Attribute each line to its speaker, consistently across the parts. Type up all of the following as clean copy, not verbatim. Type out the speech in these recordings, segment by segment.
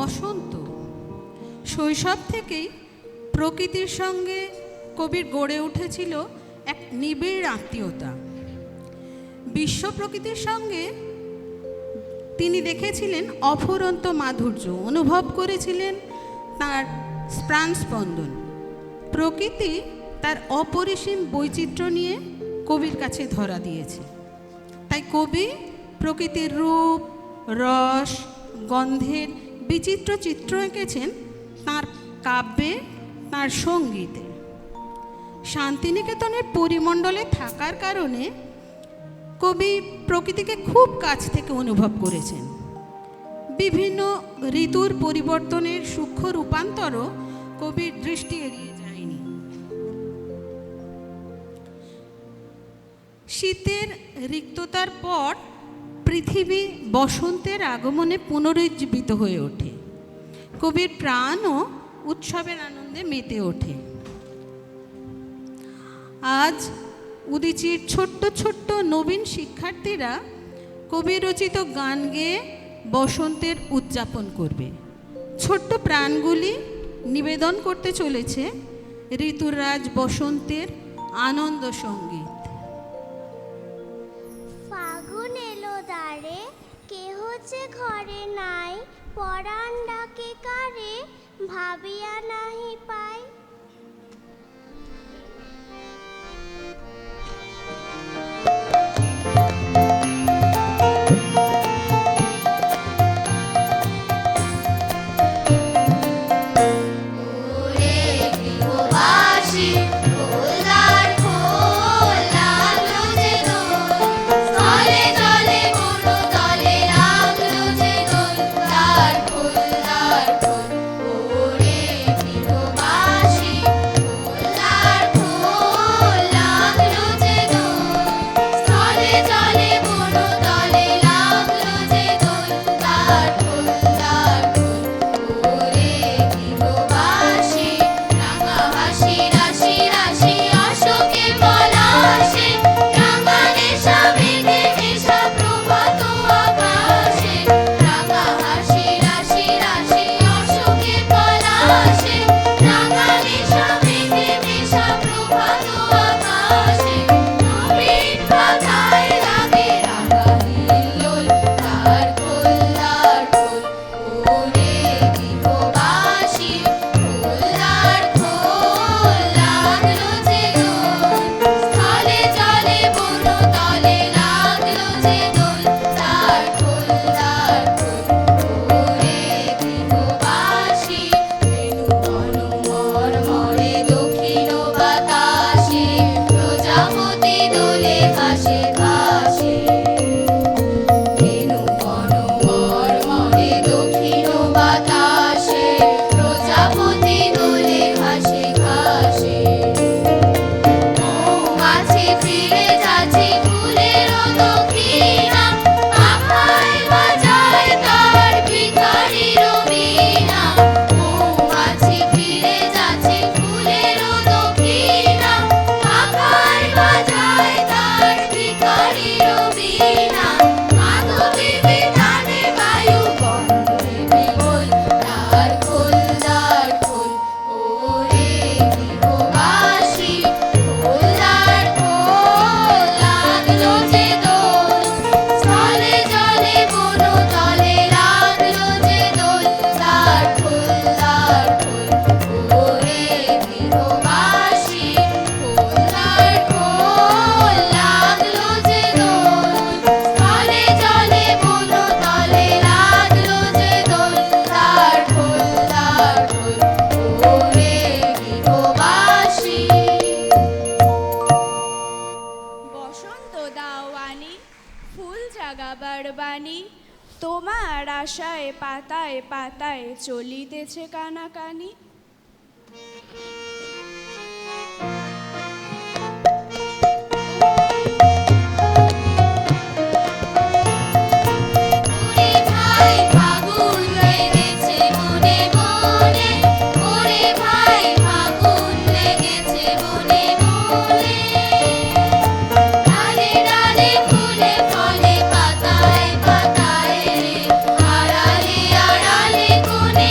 Speaker 1: বসন্ত। শৈশব থেকেই প্রকৃতির সঙ্গে কবির গড়ে উঠেছিল এক নিবিড় আত্মীয়তা। বিশ্ব প্রকৃতির সঙ্গে তিনি দেখেছিলেন অফুরন্ত মাধুর্য, অনুভব করেছিলেন তার প্রাণস্পন্দন। প্রকৃতি তার অপরিসীম বৈচিত্র্য নিয়ে কবির কাছে ধরা দিয়েছে। তাই কবি প্রকৃতির রূপ, রস, গন্ধের বিচিত্র চিত্র এঁকেছেন তাঁর কাব্যে, তাঁর সঙ্গীতে। শান্তিনিকেতনের পরিমণ্ডলে থাকার কারণে কবি প্রকৃতিকে খুব কাছ থেকে অনুভব করেছেন। বিভিন্ন ঋতুর পরিবর্তনের সূক্ষ্ম রূপান্তরও কবির দৃষ্টি এড়িয়ে যায়নি। শীতের রিক্ততার পর পৃথিবী বসন্তের আগমনে পুনরুজ্জীবিত হয়ে ওঠে। কবির প্রাণও উৎসবের আনন্দে মেতে ওঠে। আজ উদীচীর ছোট্ট ছোট্ট নবীন শিক্ষার্থীরা কবি রচিত গান গেয়ে বসন্তের উদযাপন করবে। ছোট্ট প্রাণগুলি নিবেদন করতে চলেছে ঋতুরাজ বসন্তের আনন্দ সঙ্গীত।
Speaker 2: ফাগুন এলো দ্বারে, কেহ যে ঘরে নাই, পরাণ ডাকে কারে, ভাবিয়া নাহি পাই।
Speaker 3: তোমার আশায় পাতায় পাতায় চলিতেছে কানাকানি।
Speaker 2: কোনে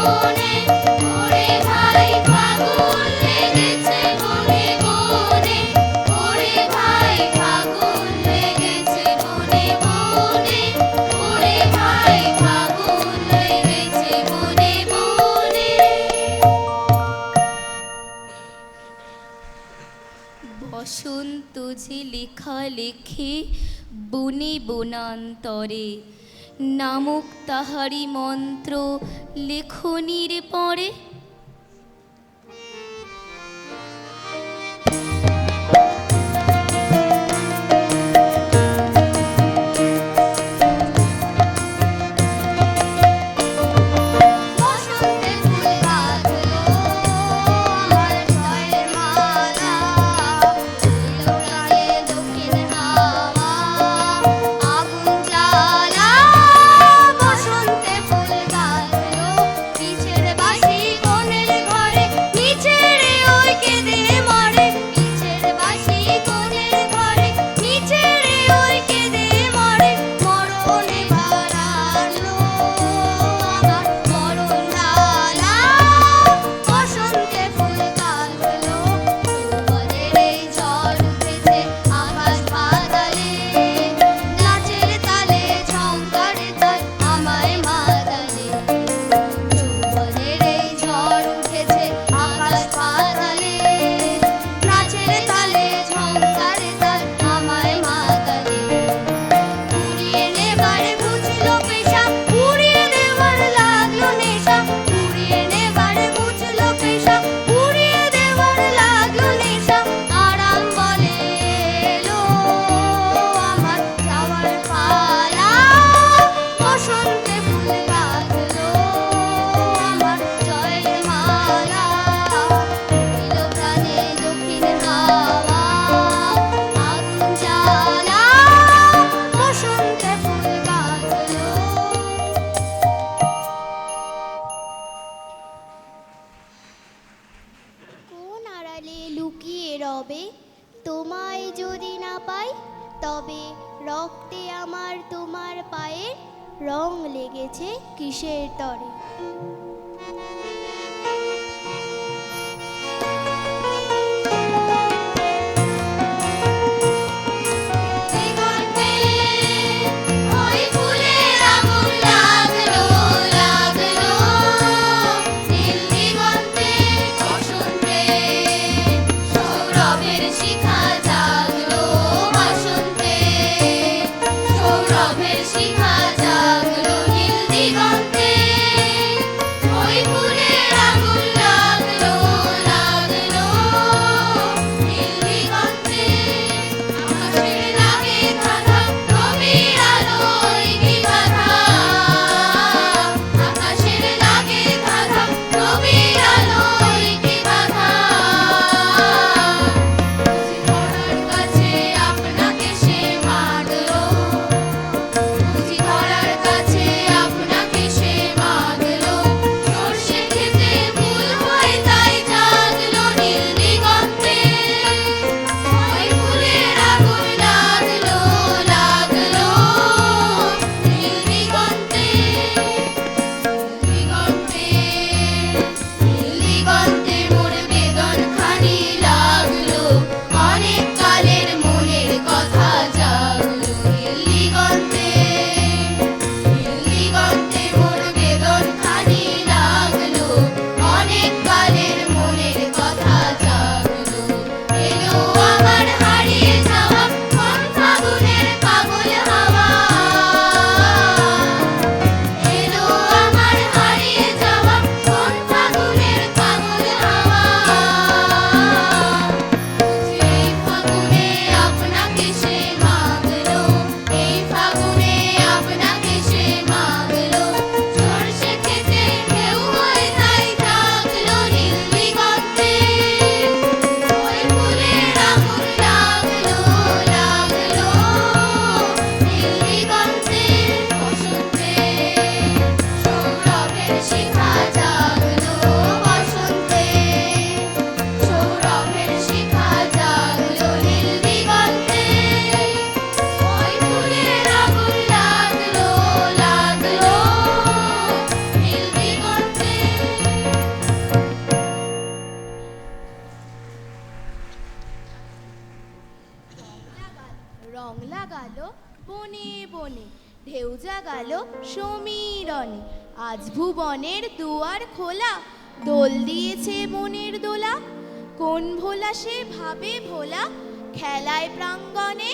Speaker 2: বনে, ওরে ভাই ফাগুন লেগেছে বনে বনে, ওরে ভাই ফাগুন লেগেছে বনে বনে, ওরে ভাই ফাগুন লেগেছে বনে বনে। বসন্ত যে লেখালেখি বনে বনান্তরে, নামক তাহারি মন্ত্র লেখনির পরে। বসন্তে ফুল বাঁধলো আমার জয়ের মালা, উড়লো প্রাণে দক্ষিণ হাওয়া আগুন জ্বালা। বসন্তে ফুল বাঁধলো পিছের বাঁশি কোণের ঘরে, নিচেরে ওই কেঁদে মরে, পিছের বাঁশি কোণের ঘরে, নিচেরে ওই কেঁদে মরে। মরণে বাড়ালো আমার মরণ ডালা, বসন্তে ফুল বাঁধলো সুবনের এই ঝড় উঠেছে আকাশ পাতালে, নাচের তালে ঝংকারে তাল আমায় মাতালে। সুবনের এই ঝড় উঠেছে আকাশ পাতালে, নাচের তালে ঝংকারে তাল আমায় মাতালে। উড়িয়ে নেবার বুঝলো পেশা, উড়িয়ে দেবার লাগলো নেশা, উড়িয়ে নেবার বুঝলো পেশা, উড়িয়ে দেবার লাগলো নেশা। আরাম বলে এলো আমার যাওয়ার পালা, বসন্তে ফুল বাঁধলো আমার জয়ের মালা, উড়িলো প্রাণে দক্ষিণ হাওয়া আগুন জ্বালা। বসন্তে ফুল বাঁধলো। কোন আড়ালে লুকিয়ে রবে তোমায় যদি না পাই, তবে রক্তে আমার তোমার পায়ের রং লেগেছে কিসের তরে। দিগন্তে ওই ফুলের আগুন লাগলো লাগলো, নীল দিগন্তে বসন্তে সৌরভের শিখা জাগলো, বসন্তে সৌরভের শিখা জাগলো। নীল দিগন্তে ওই ফুলের আগুন লাগলো লাগলো, নীল দিগন্তে আকাশের লাগে গাঁথা রবির আলোয় কি বাধা, আকাশের লাগে গাঁথা রবির আলোয় কি বাধা। বুঝি ধরার কাছে আপনাকে সে মাগলো, বুঝি ধরার কাছে আপনাকে সে মাগলো। সর্ষে খেতে ভুল হয় তাই জাগলো নীল দিগন্তে, ওই ফুলের আগুন লাগলো লাগলো, নীল দিগন্তে দিগন্তে। নীল দিগন্তে মোর বেদন খানি লাগলো, অনেক কালের মনের কথা জাগলো। নীল দিগন্তে নীল দিগন্তে মোর বেদন খানি লাগলো, অনেক কালের মনের কথা জাগলো। এলো আমার হারিয়ে যাওয়া কোন ফাগুনের পাগল হাওয়া, এলো আমার হারিয়ে যাওয়া কোন ফাগুনের পাগল হাওয়া। এই ফাগুনে আপনাকে সে মাগলো, এই ফাগুনে আপনাকে সে মাগলো। সর্ষে খেতে ঢেউ হয় তাই জাগলো নীল দিগন্তে, ওই ফুলের আগুন লাগলো লাগলো, নীল দিগন্তে। বসন্তে সৌরভের শিখা জাগলো, বসন্তে সৌরভের শিখা জাগলো। নীল দিগন্তে ওই ফুলের আগুন লাগলো লাগলো, নীল দিগন্তে।
Speaker 4: ঢেউ জাগাল সমীরণে, আজ ভুবনের দুয়ার খোলা, দোল দিয়েছে মনের দোলা। কোন ভোলা সে ভাবে ভোলা, খেলায় প্রাঙ্গণে।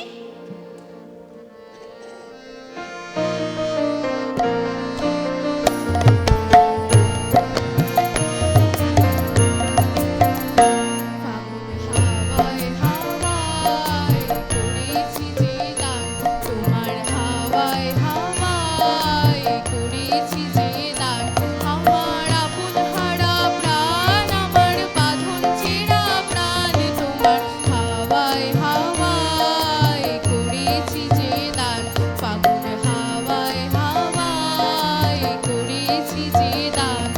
Speaker 2: হাওয়ায় হাওয়ায় করেছি যে গান, তোমার হাওয়ায় হাওয়ায় করেছি যে দান। আমার আপন হারা প্রাণ, আমার বাঁধন ছেঁড়া প্রাণ, তোমার হাওয়ায় হাওয়ায় করেছি যে দান। ফাগুন হাওয়ায় হাওয়ায় করেছি যে দান।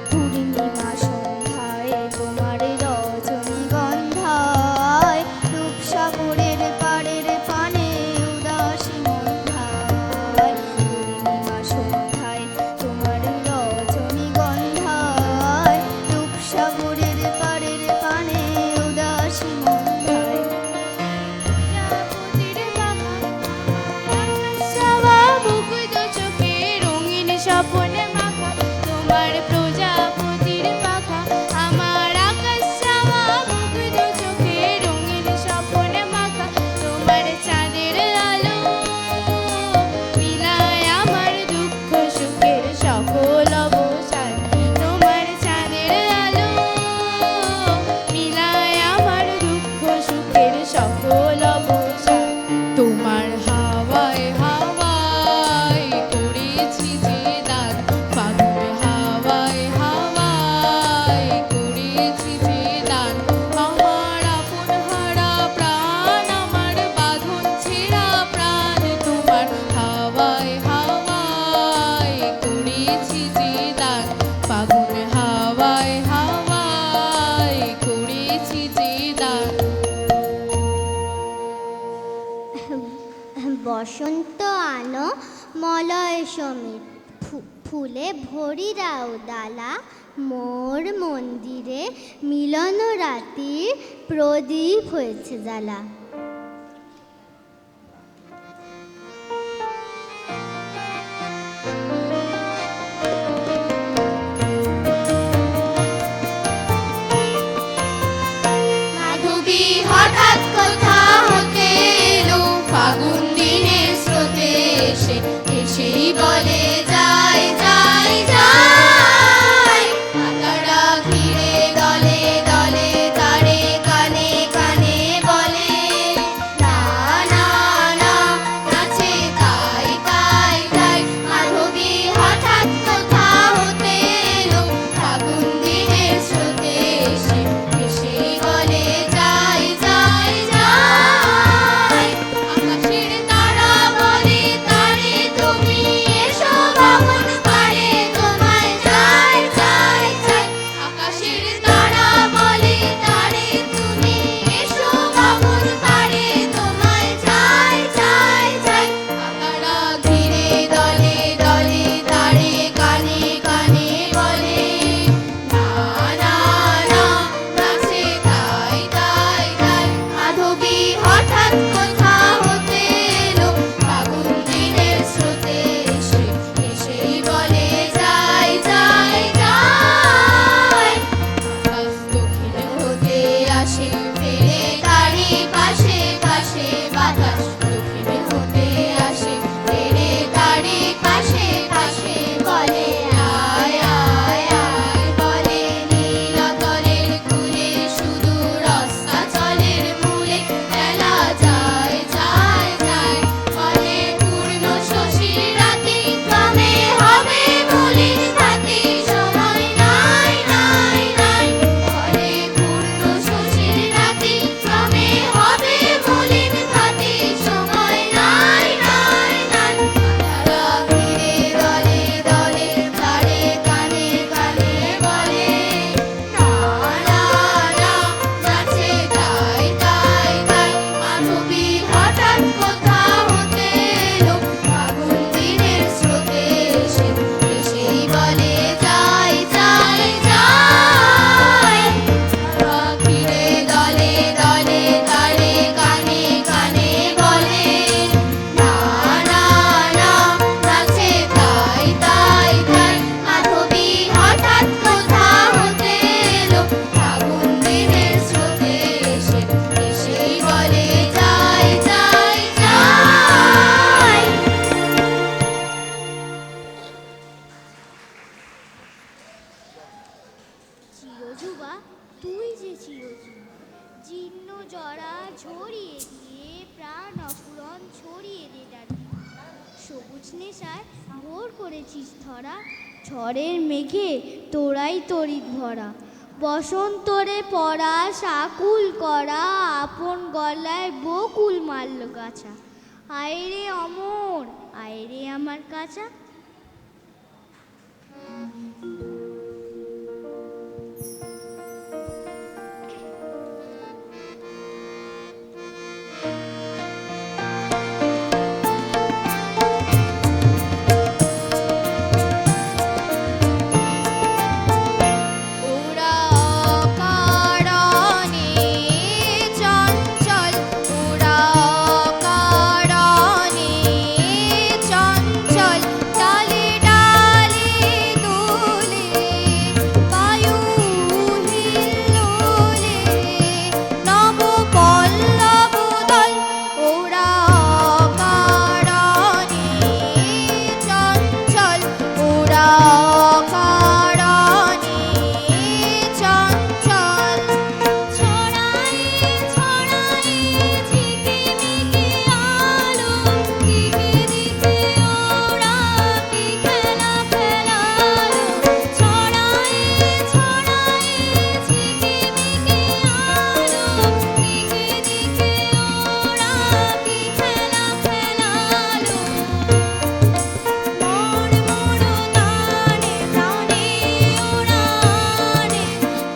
Speaker 4: পূর্ণিমা সন্ধ্যায় তোমার রজনীগন্ধায়, রূপসাগরের পাড়ের পানে উদাসী মন্ধায়। পূর্ণিমা সন্ধ্যায় তোমার রজনীগন্ধায়, রূপসাগরের পাড়ের পানে উদাসী মন্ধায়। প্রজাপতির বাঘা সাবা মুগ্ধ চোখে রঙিন স্বপ্নে মাখা, তোমার প্রজাপতির পাখা আমার আকাশ ছাওয়া মুগ্ধ চোখে রঙিন স্বপ্নে মাখা। তোমার চাঁদের আলো মিলায় আমার দুঃখ সুখের সকল অবসান। তোমার চাঁদের আলো মিলায় আমার দুঃখ সুখের সকল অবসান।
Speaker 2: তোমার হাওয়ায় হাওয়ায় করেছি যে দান, ফাগুন হাওয়ায় হাওয়ায় করেছি যে দান। আমার আপন হারা প্রাণ, আমার বাঁধন ছেঁড়া প্রাণ, তোমার হাওয়ায় হাওয়ায় করেছি যে দান। ফাগুন হাওয়ায় হাওয়ায় করেছি যে দান।
Speaker 5: বসন্ত আনো মলয় সমীর, ফুলে ভরি রাও ডালা, মোর মন্দিরে মিলন রাতির প্রদীপ হয়েছে জ্বালা।
Speaker 2: মাধবী হঠাৎ কোথা হতে এলো, ফাগুন দিনের স্রোতে এসে এসেই বলে যাই যাই যাই। আকারা ঘিরে দলে দলে তারে কানে কানে বলে
Speaker 5: নেশায় ভোর করেছিস ধরা, ঝড়ের মেঘে তোরাই তড়িৎ ভরা, বসন্তরে পড়া শাকুল করা, আপন গলায় বকুল মারল গাছা, আয়রে অমর আয়রে আমার কাছা।
Speaker 2: ওরা অকারণে চঞ্চল, ওরা অকারণে চঞ্চল, ডালে ডালে দোলে, বায়ু হিল্লোলে, নব পল্লব দল। ওরা অকারণে চঞ্চল, ওরা অকারণে চঞ্চল, ছড়াই ছড়াই ঝিকিমিকি আলো, দিকে দিকে ওরা কি খেলা ফেলালো, ছড়াই ছড়াই ঝিকিমিকি আলো, দিকে দিকে ওরা কি খেলা ফেলালো, মোর মোর গানে প্রাণে ওরানে,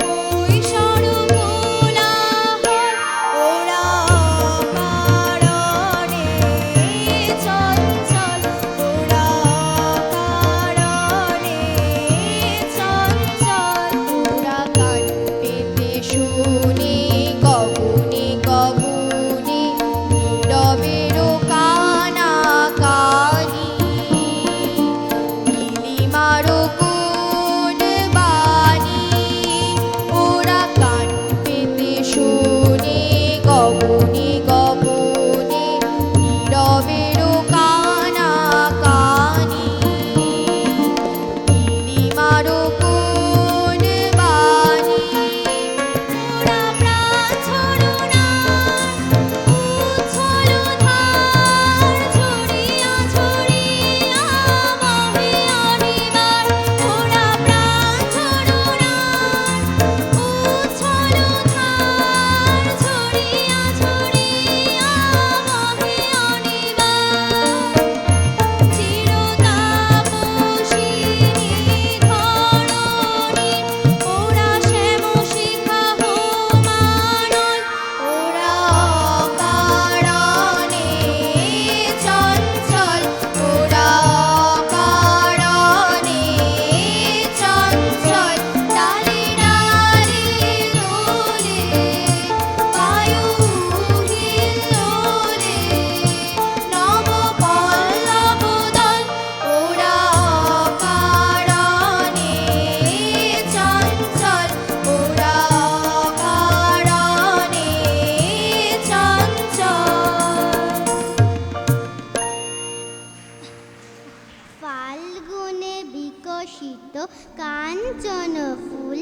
Speaker 2: কৈশোর কোলাহল, ওরা অকারণে চঞ্চল, ওরা অকারণে চঞ্চল, ওরা কান পেতে শুনে গগনে গগনে, নীরবেরও কানাকানি, নীলিমারও কোন বাণী, ওরা কান পেতে শুনে গগনে গগনে, নীরবেরও কানাকানি, নীলিমারও কোন বাণী, ওরা প্রাণ ছড়না উচ্ছল ধার, ঝরিয়া ঝরিয়া বহে অনিবার, ওরা প্রাণ ছড়না উচ্ছল ধার, ঝরিয়া ঝরিয়া বহে অনিবার, চিরতাপসিনী ধরণী, ওরা শ্যামশিখা হোমানল, ওরা অকারণে চঞ্চল, ওরা অকারণে চঞ্চল, ডালে ডালে দোলে, বায়ু হিল্লোলে, নব পল্লব দল, ওরা অকারণে চঞ্চল, ওরা অকারণে চঞ্চল।
Speaker 5: ফাল্গুনে বিকশিত কাঞ্চন ফুল,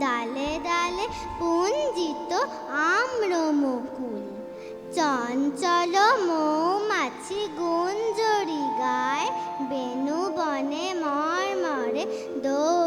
Speaker 5: ডালে ডালে পুঞ্জিত আম্র মুকুল, চঞ্চল মৌমাছি গুঞ্জরি গায়, বেনু বনে মর্মরে দোল